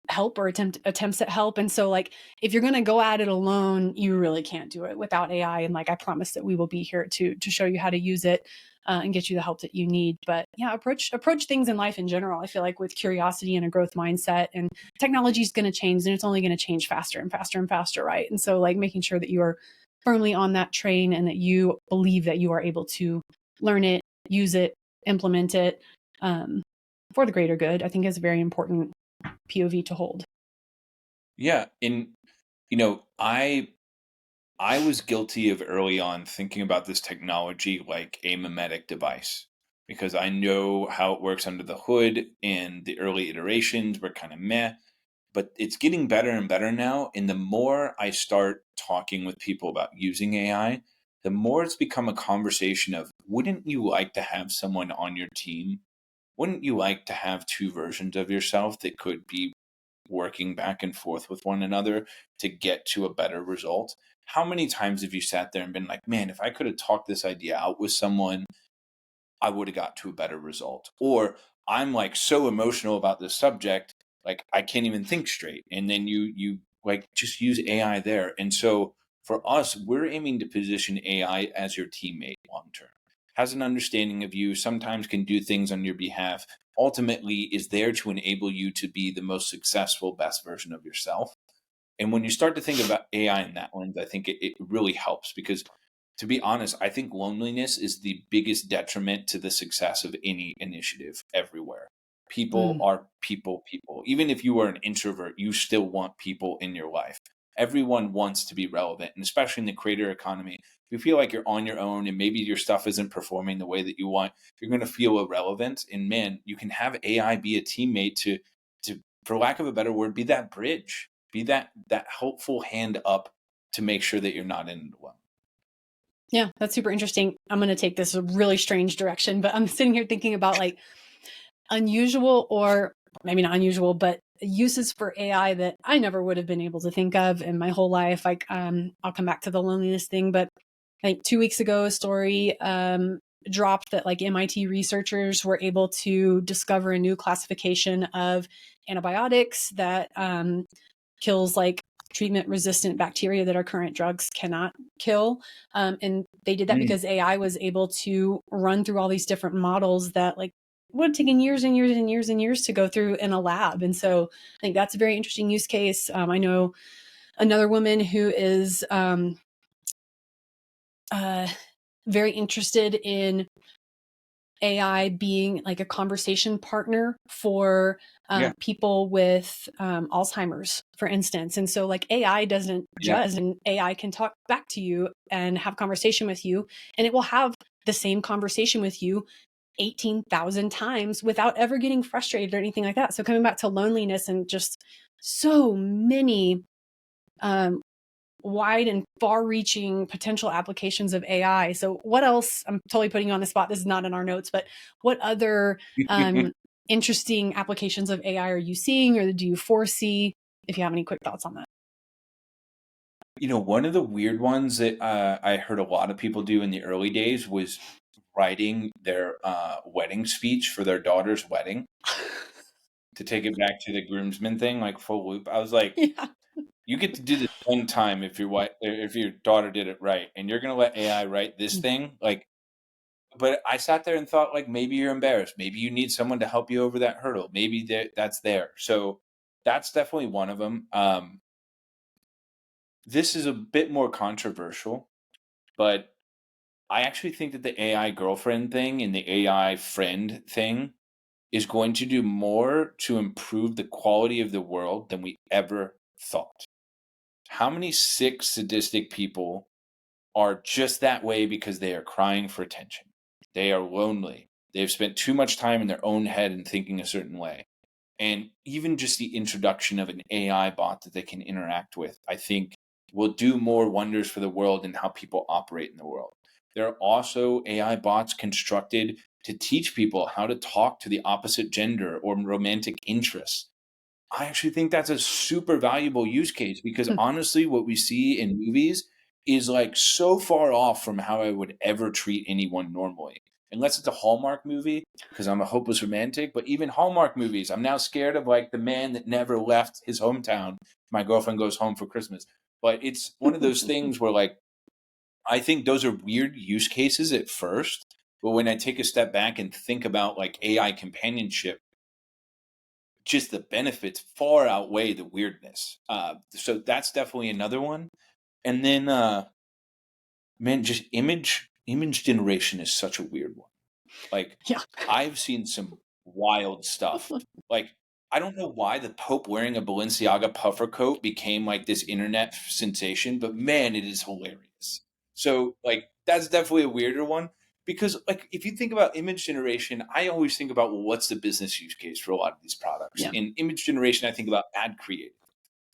help or attempts at help. And so like, if you're going to go at it alone, you really can't do it without AI. And like, I promise that we will be here to show you how to use it and get you the help that you need. But yeah, approach things in life in general. I feel like with curiosity and a growth mindset, and technology is going to change, and it's only going to change faster and faster and faster. Right. And so like making sure that you are firmly on that train and that you believe that you are able to learn it, use it, implement it for the greater good, I think is a very important POV to hold. Yeah. And, you know, I was guilty of early on thinking about this technology like a mimetic device because I know how it works under the hood, and the early iterations were kind of meh, but it's getting better and better now. And the more I start talking with people about using AI, the more it's become a conversation of, wouldn't you like to have someone on your team? Wouldn't you like to have two versions of yourself that could be working back and forth with one another to get to a better result? How many times have you sat there and been like, man, if I could have talked this idea out with someone, I would have got to a better result? Or I'm like so emotional about this subject, like I can't even think straight. And then you like just use AI there. And so for us, we're aiming to position AI as your teammate long term. Has an understanding of you, sometimes can do things on your behalf, ultimately is there to enable you to be the most successful, best version of yourself. And when you start to think about AI in that lens, I think it really helps because, to be honest, I think loneliness is the biggest detriment to the success of any initiative everywhere. People Mm. are people, people. Even if you are an introvert, you still want people in your life. Everyone wants to be relevant, and especially in the creator economy, if you feel like you're on your own and maybe your stuff isn't performing the way that you want, you're going to feel irrelevant. And man, you can have AI be a teammate to, for lack of a better word, be that bridge, be that helpful hand up to make sure that you're not in it alone. Yeah, that's super interesting. I'm going to take this a really strange direction, but I'm sitting here thinking about like unusual, or maybe not unusual, but uses for AI that I never would have been able to think of in my whole life. Like, I'll come back to the loneliness thing, but I think 2 weeks ago, a story dropped that like MIT researchers were able to discover a new classification of antibiotics that kills like treatment resistant bacteria that our current drugs cannot kill. And they did that because AI was able to run through all these different models that like would have taken years and years and years and years to go through in a lab. And so I think that's a very interesting use case. I know another woman who is very interested in AI being like a conversation partner for Yeah. people with Alzheimer's, for instance. And so, like, AI doesn't Yeah. judge, and AI can talk back to you and have conversation with you, and it will have the same conversation with you 18,000 times without ever getting frustrated or anything like that. So, coming back to loneliness and just so many um, wide and far-reaching potential applications of AI. So what else? I'm totally putting you on the spot. This is not in our notes, but what other interesting applications of AI are you seeing, or do you foresee? If you have any quick thoughts on that. You know, one of the weird ones that I heard a lot of people do in the early days was writing their wedding speech for their daughter's wedding, to take it back to the groomsmen thing, like full loop. I was like, Yeah. you get to do this one time if your wife, if your daughter did it right, and you're gonna let AI write this thing, like. But I sat there and thought, like, maybe you're embarrassed, maybe you need someone to help you over that hurdle, maybe that's there. So that's definitely one of them. This is a bit more controversial, but I actually think that the AI girlfriend thing and the AI friend thing is going to do more to improve the quality of the world than we ever thought. How many sick, sadistic people are just that way because they are crying for attention? They are lonely. They've spent too much time in their own head and thinking a certain way. And even just the introduction of an AI bot that they can interact with, I think will do more wonders for the world and how people operate in the world. There are also AI bots constructed to teach people how to talk to the opposite gender or romantic interests. I actually think that's a super valuable use case because honestly, what we see in movies is like so far off from how I would ever treat anyone normally. Unless it's a Hallmark movie, because I'm a hopeless romantic. But even Hallmark movies, I'm now scared of like the man that never left his hometown. My girlfriend goes home for Christmas. But it's one of those things where like, I think those are weird use cases at first. But when I take a step back and think about like AI companionship, just the benefits far outweigh the weirdness. So that's definitely another one. And then, man, just image generation is such a weird one. Like, Yeah. I've seen some wild stuff. Like, I don't know why the Pope wearing a Balenciaga puffer coat became like this internet sensation, but man, it is hilarious. So, like, that's definitely a weirder one because, like, if you think about image generation, I always think about, well, what's the business use case for a lot of these products? Yeah. In image generation, I think about ad creative.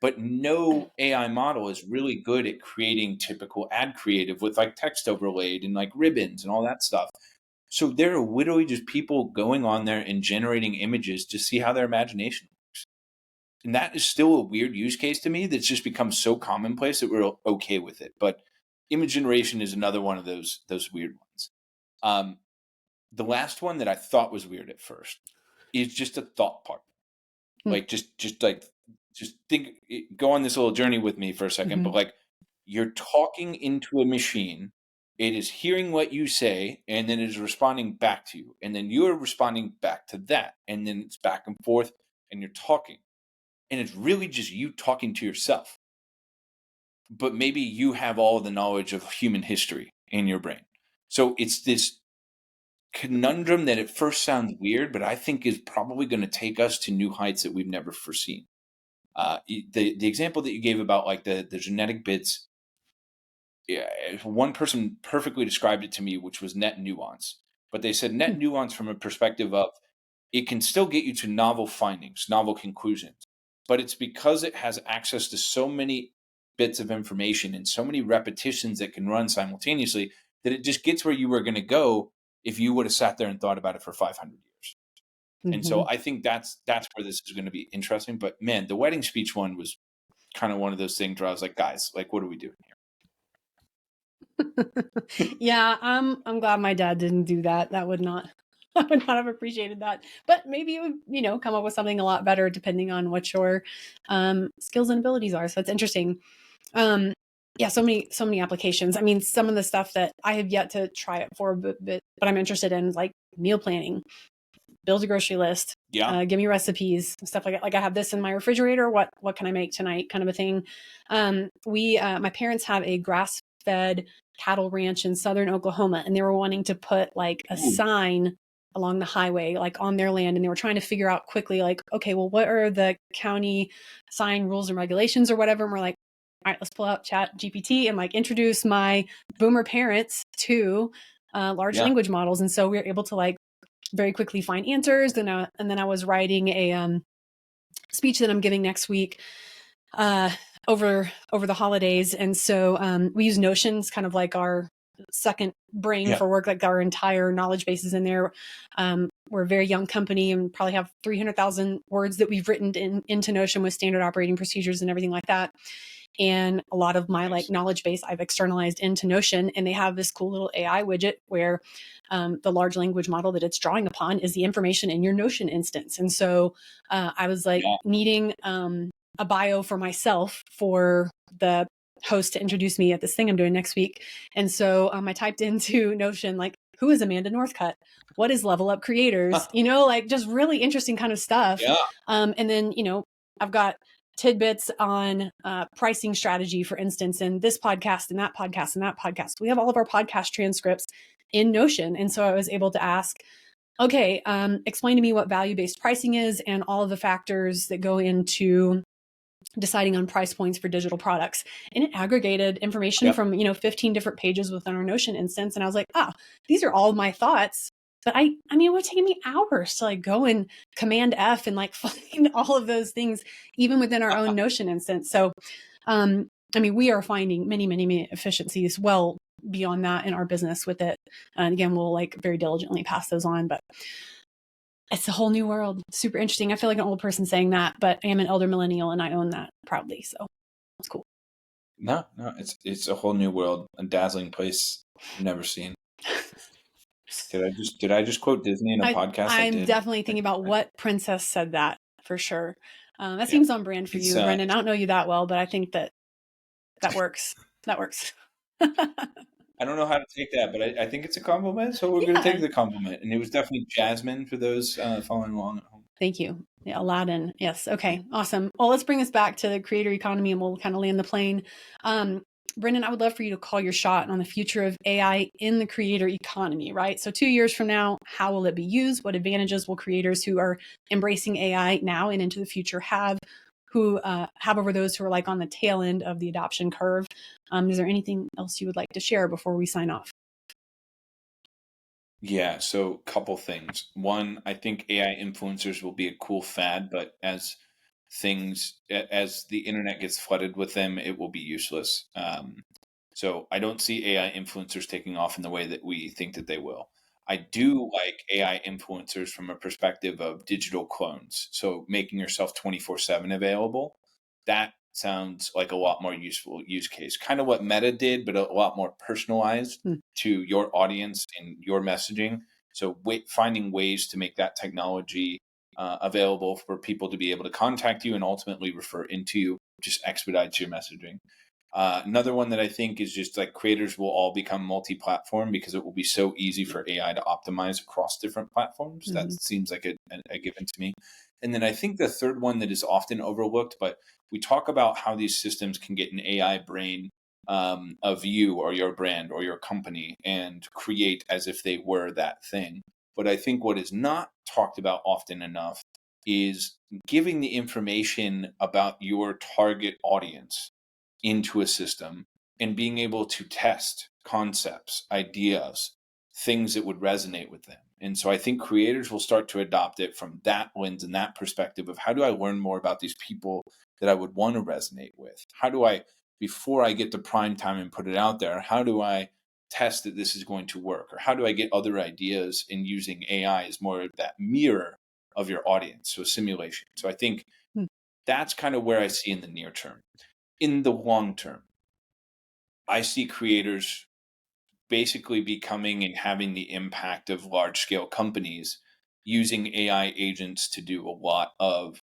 But no AI model is really good at creating typical ad creative with like text overlaid and like ribbons and all that stuff. So there are literally just people going on there and generating images to see how their imagination works. And that is still a weird use case to me that's just become so commonplace that we're okay with it. But image generation is another one of those weird ones. The last one that I thought was weird at first is just a thought partner. Like just think, go on this little journey with me for a second. Mhm. But like, you're talking into a machine, it is hearing what you say, and then it is responding back to you, and then you're responding back to that, and then it's back and forth, and you're talking, and it's really just you talking to yourself. But maybe you have all the knowledge of human history in your brain. So it's this conundrum that at first sounds weird, but I think is probably going to take us to new heights that we've never foreseen. The example that you gave about like the genetic bits, yeah, one person perfectly described it to me, which was net nuance. But they said net nuance from a perspective of it can still get you to novel findings, novel conclusions, but it's because it has access to so many bits of information and so many repetitions that can run simultaneously that it just gets where you were going to go if you would have sat there and thought about it for 500 years. And so Mhm. I think that's where this is going to be interesting. But man, the wedding speech one was kind of one of those things where I was like, guys, like, what are we doing here? Yeah, I'm glad my dad didn't do that. That would not I would not have appreciated that. But maybe it would, come up with something a lot better depending on what your skills and abilities are. So it's interesting. Yeah, so many applications. I mean, some of the stuff that I have yet to try it for, but I'm interested in, like meal planning, build a grocery list, Yeah. give me recipes, stuff like that. Like I have this in my refrigerator. What can I make tonight? Kind of a thing. My parents have a grass fed cattle ranch in southern Oklahoma, and they were wanting to put like a Ooh. sign along the highway, like on their land, and they were trying to figure out quickly, like, okay, well, what are the county sign rules and regulations or whatever? And we're like, all right, let's pull out Chat GPT and like introduce my boomer parents to large Yeah. language models, and so we were able to like very quickly find answers. And then I was writing a speech that I'm giving next week over the holidays, and so we use Notion's kind of like our second brain Yeah. for work. Like our entire knowledge base is in there. We're a very young company and probably have 300,000 words that we've written into Notion with standard operating procedures and everything like that. And a lot of my like Nice. knowledge base I've externalized into Notion, and they have this cool little AI widget where the large language model that it's drawing upon is the information in your Notion instance. And so I was like Yeah. needing a bio for myself for the host to introduce me at this thing I'm doing next week. And so I typed into Notion, like, who is Amanda Northcutt? What is Level Up Creators? Like just really interesting kind of stuff. Yeah. And then, I've got tidbits on pricing strategy, for instance, and this podcast and that podcast and that podcast. We have all of our podcast transcripts in Notion. And so I was able to ask, okay, explain to me what value-based pricing is and all of the factors that go into deciding on price points for digital products. And it aggregated information Yep. from, 15 different pages within our Notion instance. And I was like, these are all my thoughts. But I mean, it would take me hours to like go and Command F and like find all of those things, even within our own Notion instance. So, I mean, we are finding many, many, many efficiencies well beyond that in our business with it. And again, we'll like very diligently pass those on, but it's a whole new world. Super interesting. I feel like an old person saying that, but I am an elder millennial and I own that proudly. So it's cool. No, no, it's a whole new world, a dazzling place I've never seen. Did I just quote Disney in a podcast? I I'm did. definitely thinking about what princess said that for sure. That Yeah. seems on brand for It's you, Brendan. I don't know you that well, but I think that works. That works. I don't know how to take that, but I think it's a compliment, so we're going to take Yeah. the compliment. And it was definitely Jasmine for those following along at home. Thank you. Yeah, Aladdin. Yes. Okay. Awesome. Well, let's bring us back to the creator economy and we'll kind of land the plane. Brendan, I would love for you to call your shot on the future of AI in the creator economy, right? So 2 years from now, how will it be used? What advantages will creators who are embracing AI now and into the future have over those who are like on the tail end of the adoption curve? Is there anything else you would like to share before we sign off? Yeah, so couple things. One, I think AI influencers will be a cool fad, but as the internet gets flooded with them, it will be useless. So I don't see AI influencers taking off in the way that we think that they will. I do like AI influencers from a perspective of digital clones. So making yourself 24/7 available. That sounds like a lot more useful use case. Kind of what Meta did, but a lot more personalized Hmm. to your audience and your messaging. So finding ways to make that technology available for people to be able to contact you and ultimately refer into you just expedites your messaging. Another one that I think is just like creators will all become multi-platform because it will be so easy for AI to optimize across different platforms. That Mm-hmm. seems like a given to me. And then I think the third one that is often overlooked, but we talk about how these systems can get an AI brain of you or your brand or your company and create as if they were that thing. But I think what is not talked about often enough is giving the information about your target audience into a system and being able to test concepts, ideas, things that would resonate with them. And so I think creators will start to adopt it from that lens and that perspective of how do I learn more about these people that I would want to resonate with? How do I, before I get to prime time and put it out there, how do I test that this is going to work? Or how do I get other ideas in using AI as more of that mirror of your audience? So simulation. So I think that's kind of where I see in the near term. In the long term, I see creators basically becoming and having the impact of large scale companies using AI agents to do a lot of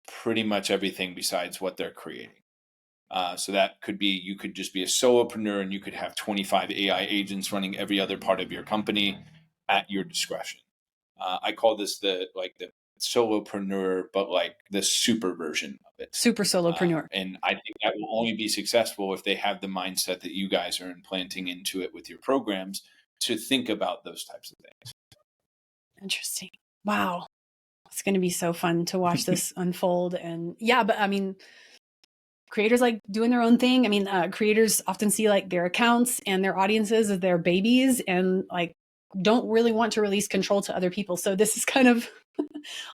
pretty much everything besides what they're creating. So that could be you could just be a solopreneur and you could have 25 AI agents running every other part of your company at your discretion. I call this the solopreneur, but like the super version of it. Super solopreneur. And I think that will only be successful if they have the mindset that you guys are implanting into it with your programs to think about those types of things. Interesting. Wow. It's going to be so fun to watch this unfold. And yeah, but I mean, creators like doing their own thing. I mean, creators often see like their accounts and their audiences as their babies and like don't really want to release control to other people. So this is kind of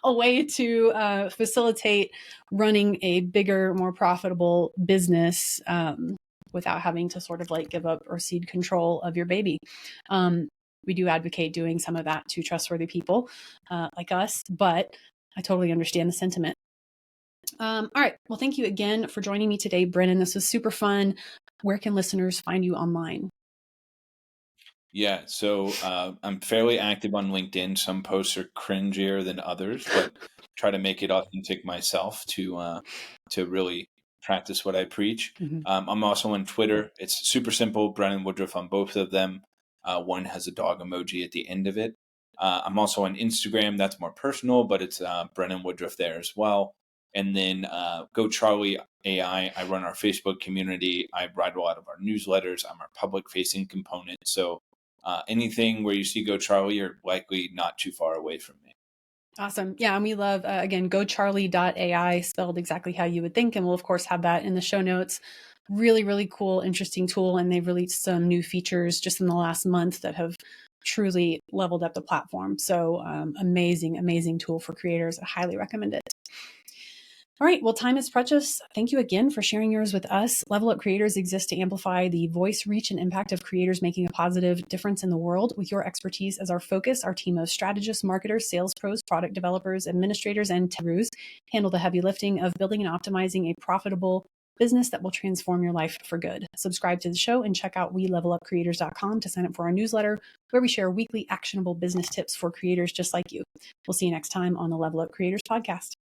a way to facilitate running a bigger, more profitable business without having to sort of like give up or cede control of your baby. We do advocate doing some of that to trustworthy people like us, but I totally understand the sentiment. All right. Well, thank you again for joining me today, Brennan. This was super fun. Where can listeners find you online? Yeah, so I'm fairly active on LinkedIn. Some posts are cringier than others, but try to make it authentic myself to really practice what I preach. Mm-hmm. I'm also on Twitter. It's super simple. Brennan Woodruff on both of them. One has a dog emoji at the end of it. I'm also on Instagram. That's more personal, but it's Brennan Woodruff there as well. And then GoCharlie.ai. I run our Facebook community. I write a lot of our newsletters. I'm our public facing component. So anything where you see GoCharlie, you're likely not too far away from me. Awesome. Yeah. And we love, again, GoCharlie.ai, spelled exactly how you would think. And we'll, of course, have that in the show notes. Really, really cool, interesting tool. And they've released some new features just in the last month that have truly leveled up the platform. So amazing, amazing tool for creators. I highly recommend it. All right. Well, time is precious. Thank you again for sharing yours with us. Level Up Creators exists to amplify the voice, reach, and impact of creators making a positive difference in the world. With your expertise as our focus, our team of strategists, marketers, sales pros, product developers, administrators, and tech gurus handle the heavy lifting of building and optimizing a profitable business that will transform your life for good. Subscribe to the show and check out WeLevelUpCreators.com to sign up for our newsletter, where we share weekly actionable business tips for creators just like you. We'll see you next time on the Level Up Creators podcast.